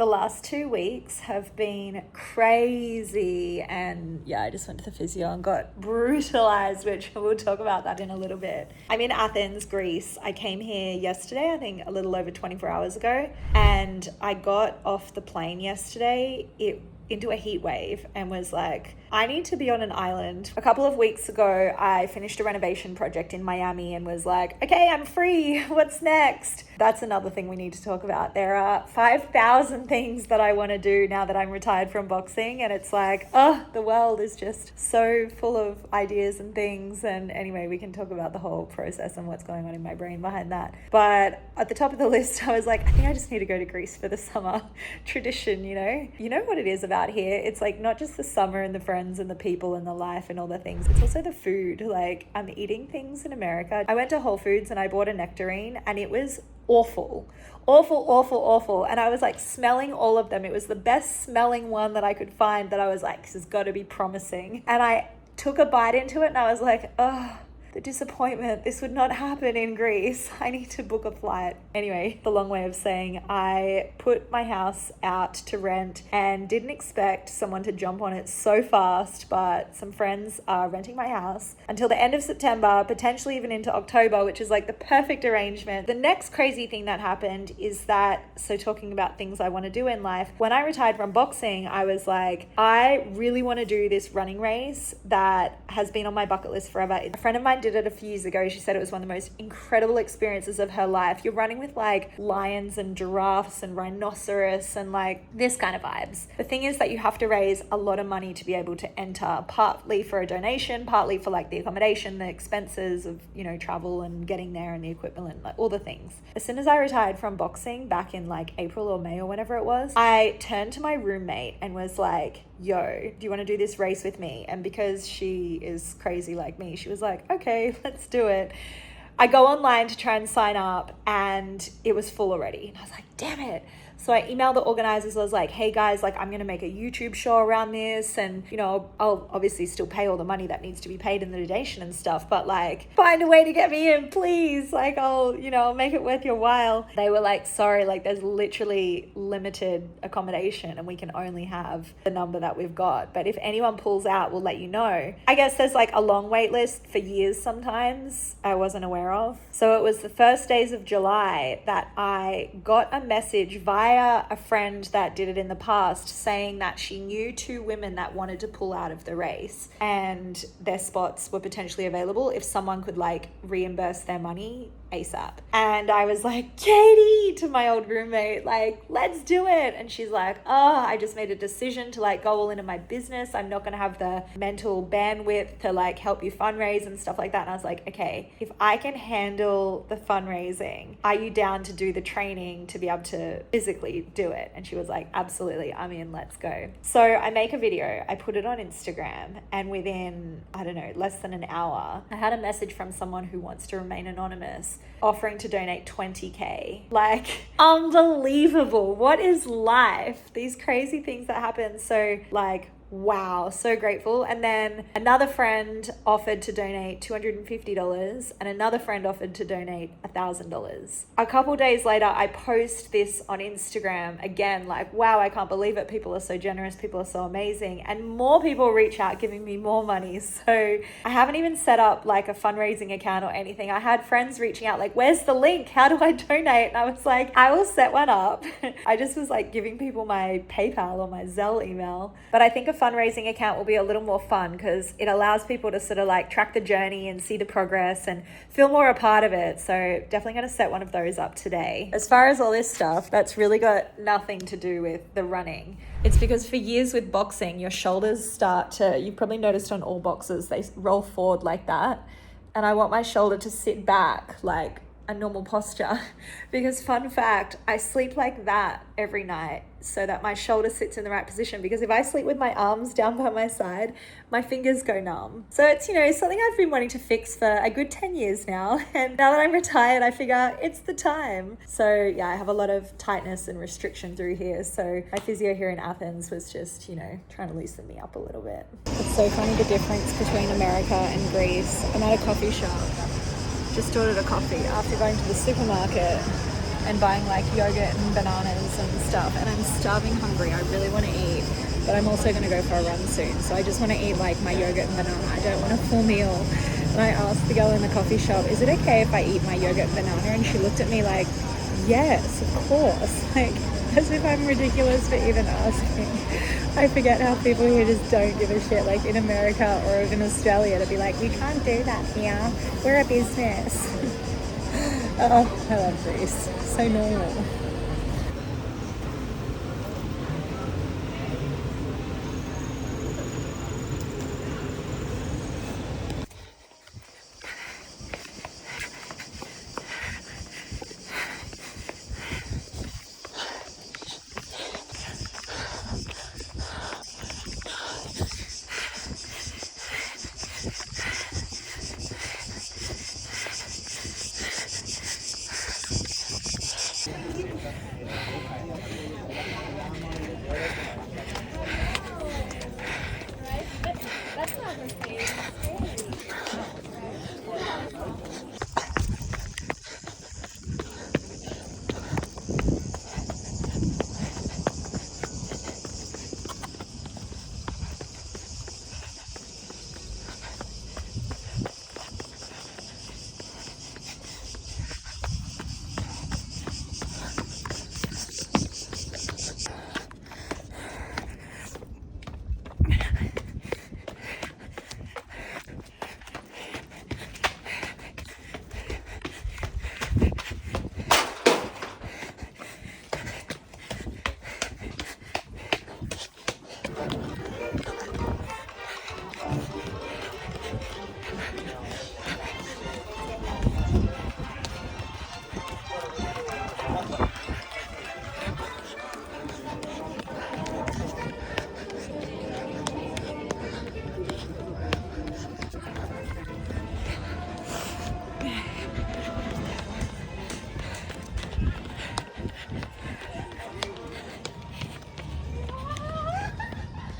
The last 2 weeks have been crazy, and yeah, I just went to the physio and got brutalized, which we'll talk about that in a little bit. I'm in Athens, Greece. I came here yesterday, I think a little over 24 hours ago, and I got off the plane yesterday into a heat wave and was like, I need to be on an island. A couple of weeks ago, I finished a renovation project in Miami and was like, okay, I'm free. What's next? That's another thing we need to talk about. There are 5,000 things that I want to do now that I'm retired from boxing. And it's like, oh, the world is just so full of ideas and things. And anyway, we can talk about the whole process and what's going on in my brain behind that. But at the top of the list, I was like, I think I just need to go to Greece for the summer. Tradition, you know? You know what it is about here? It's like not just the summer and the friends and the people and the life and all the things. It's also the food. Like, I'm eating things in America. I went to Whole Foods and I bought a nectarine and it was awful. And I was like smelling all of them. It was the best smelling one that I could find that I was like, this has got to be promising. And I took a bite into it and I was like, oh, the disappointment. This would not happen in Greece. I need to book a flight. Anyway, the long way of saying I put my house out to rent and didn't expect someone to jump on it so fast, but some friends are renting my house until the end of September, potentially even into October, which is like the perfect arrangement. The next crazy thing that happened is that, so talking about things I want to do in life, when I retired from boxing, I was like, I really want to do this running race that has been on my bucket list forever. A friend of mine did it a few years ago. She said it was one of the most incredible experiences of her life. You're running with like lions and giraffes and rhinoceros and like this kind of vibes. The thing is that you have to raise a lot of money to be able to enter, partly for a donation, partly for like the accommodation, the expenses of, you know, travel and getting there and the equipment, like all the things. As soon as I retired from boxing back in like April or May or whenever it was, I turned to my roommate and was like, yo, do you want to do this race with me? And because she is crazy like me, she was like, okay, let's do it. I go online to try and sign up and it was full already. And I was like, damn it. So I emailed the organizers. I was like, hey guys, like I'm going to make a YouTube show around this. And, you know, I'll obviously still pay all the money that needs to be paid in the donation and stuff, but like find a way to get me in, please. Like I'll make it worth your while. They were like, sorry, like there's literally limited accommodation and we can only have the number that we've got. But if anyone pulls out, we'll let you know. I guess there's like a long wait list for years sometimes I wasn't aware of. So it was the first days of July that I got a message via a friend that did it in the past saying that she knew 2 women that wanted to pull out of the race and their spots were potentially available if someone could like reimburse their money ASAP. And I was like, Katie, to my old roommate, like, let's do it. And she's like, oh, I just made a decision to like go all into my business. I'm not going to have the mental bandwidth to like help you fundraise and stuff like that. And I was like, okay, if I can handle the fundraising, are you down to do the training to be able to physically do it? And she was like, absolutely, I'm in, let's go. So I make a video, I put it on Instagram, and within, I don't know, less than an hour, I had a message from someone who wants to remain anonymous offering to donate 20K. Like, unbelievable. What is life? These crazy things that happen. So like, wow, so grateful. And then another friend offered to donate $250 and another friend offered to donate $1,000. A couple days later, I post this on Instagram again, like, wow, I can't believe it. People are so generous. People are so amazing. And more people reach out giving me more money. So I haven't even set up like a fundraising account or anything. I had friends reaching out like, where's the link? How do I donate? And I was like, I will set one up. I just was like giving people my PayPal or my Zelle email. But I think a fundraising account will be a little more fun because it allows people to sort of like track the journey and see the progress and feel more a part of it. So definitely going to set one of those up today. As far as all this stuff, that's really got nothing to do with the running. It's because for years with boxing, your shoulders start to, you've probably noticed on all boxers, they roll forward like that. And I want my shoulder to sit back like a normal posture because fun fact, I sleep like that every night so that my shoulder sits in the right position, because if I sleep with my arms down by my side, my fingers go numb. So it's, something I've been wanting to fix for a good 10 years now. And now that I'm retired, I figure it's the time. So yeah, I have a lot of tightness and restriction through here. So my physio here in Athens was just, trying to loosen me up a little bit. It's so funny the difference between America and Greece. I'm at a coffee shop. Just ordered a coffee after going to the supermarket. and buying like yogurt and bananas and stuff, and I'm starving hungry. I really want to eat, but I'm also going to go for a run soon, so I just want to eat like my yogurt and banana. I don't want a full meal. And I asked the girl in the coffee shop, is it okay if I eat my yogurt and banana? And she looked at me like, yes, of course. Like, as if I'm ridiculous for even asking. I forget how people here just don't give a shit. Like in America or in Australia, to be like, we can't do that here. We're a business. Oh, I love Greece. So normal.